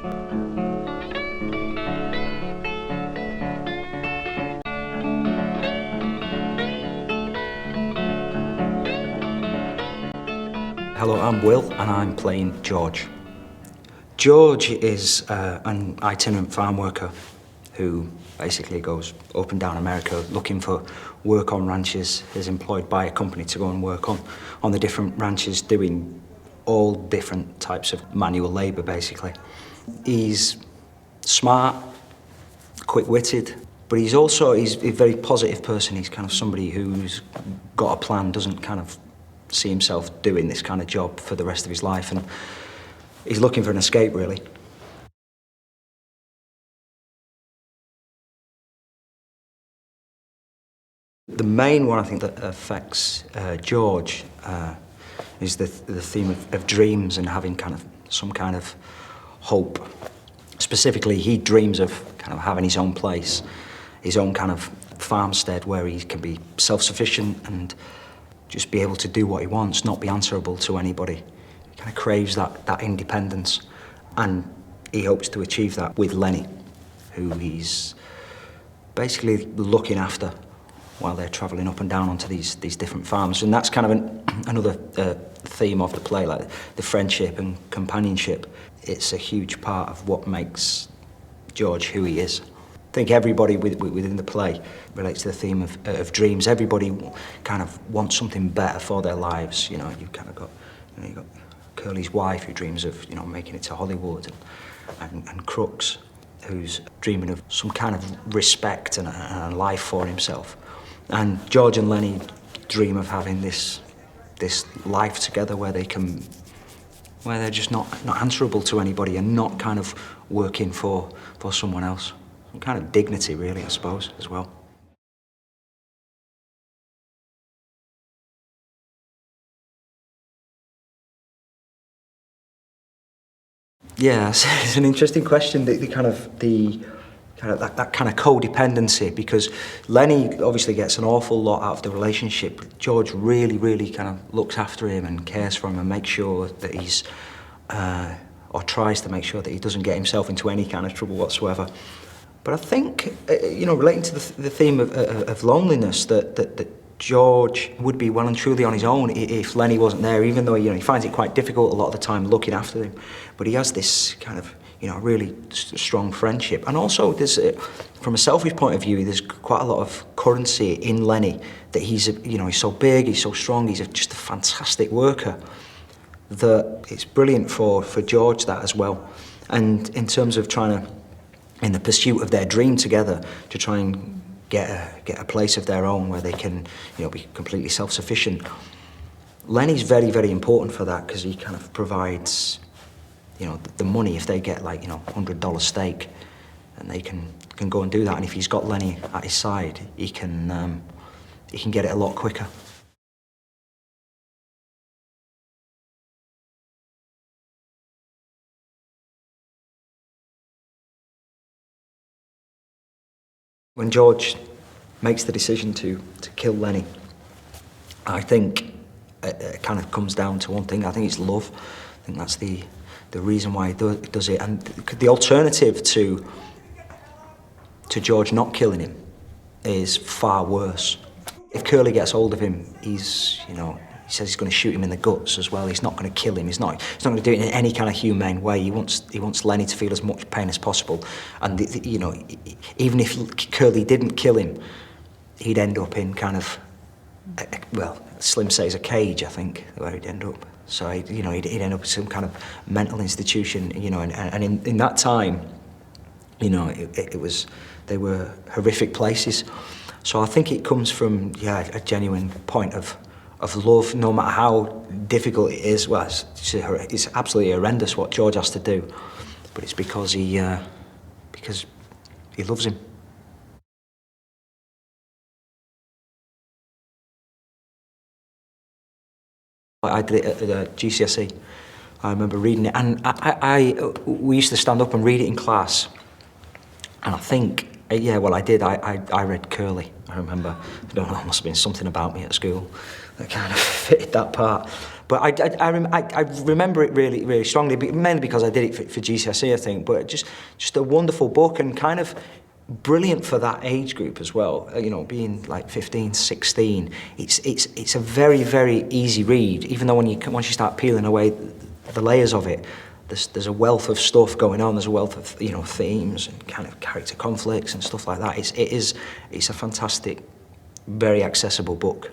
Hello, I'm Will and I'm playing George. George is an itinerant farm worker who basically goes up and down America looking for work on ranches. He's employed by a company to go and work on the different ranches, doing all different types of manual labour basically. He's smart, quick-witted, but he's a very positive person. He's kind of somebody who's got a plan, doesn't kind of see himself doing this kind of job for the rest of his life, and he's looking for an escape, really. The main one I think that affects George is the theme of dreams and having kind of some kind of hope. Specifically, he dreams of kind of having his own place, his own kind of farmstead where he can be self-sufficient and just be able to do what he wants, not be answerable to anybody. He kind of craves that independence, and he hopes to achieve that with Lenny, who he's basically looking after while they're travelling up and down onto these different farms. And that's kind of another theme of the play, like the friendship and companionship. It's a huge part of what makes George who he is. I think everybody within the play relates to the theme of dreams. Everybody kind of wants something better for their lives. You know, you've kind of got, you've got Curly's wife who dreams of, making it to Hollywood, and Crooks, who's dreaming of some kind of respect and a life for himself. And George and Lenny dream of having this life together where they're just not answerable to anybody and not kind of working for someone else. Some kind of dignity, really, I suppose, as well. Yeah, it's an interesting question. That kind of codependency, because Lenny obviously gets an awful lot out of the relationship. George really kind of looks after him and cares for him and makes sure that he's, or tries to make sure that he doesn't get himself into any kind of trouble whatsoever. But I think, relating to the theme of loneliness, that George would be well and truly on his own if Lenny wasn't there, even though, he finds it quite difficult a lot of the time looking after him. But he has this kind of, really strong friendship. And also, there's, from a selfish point of view, there's quite a lot of currency in Lenny, that he's so big, he's so strong, he's just a fantastic worker, that it's brilliant for George, that as well. And in terms of trying to, in the pursuit of their dream together, to try and get a place of their own where they can, be completely self-sufficient. Lenny's very important for that, because he kind of provides, the money if they get like, $100 stake, and they can go and do that. And if he's got Lenny at his side, he can get it a lot quicker. When George makes the decision to kill Lenny, I think it kind of comes down to one thing. I think it's love. I think that's the reason why he does it. And the alternative to George not killing him is far worse. If Curly gets hold of him, he says he's going to shoot him in the guts as well. He's not going to kill him. He's not going to do it in any kind of humane way. He wants Lenny to feel as much pain as possible. And even if Curly didn't kill him, he'd end up in kind of, Slim says a cage, I think, where he'd end up. So he'd end up in some kind of mental institution, and in that time, they were horrific places. So I think it comes from a genuine point of love, no matter how difficult it is. Well, it's absolutely horrendous what George has to do, but it's because he loves him. I did it at GCSE. I remember reading it, and we used to stand up and read it in class. And I think, I did. I read Curly. I remember. I don't know. It must have been something about me at school that kind of fitted that part. But I remember it really, really strongly, mainly because I did it for GCSE, I think. But just a wonderful book, and kind of brilliant for that age group as well. You know, being like 15, 16, it's a very, very easy read. Even though once you start peeling away the layers of it, there's a wealth of stuff going on. There's a wealth of, you know, themes and kind of character conflicts and stuff like that. It's a fantastic, very accessible book.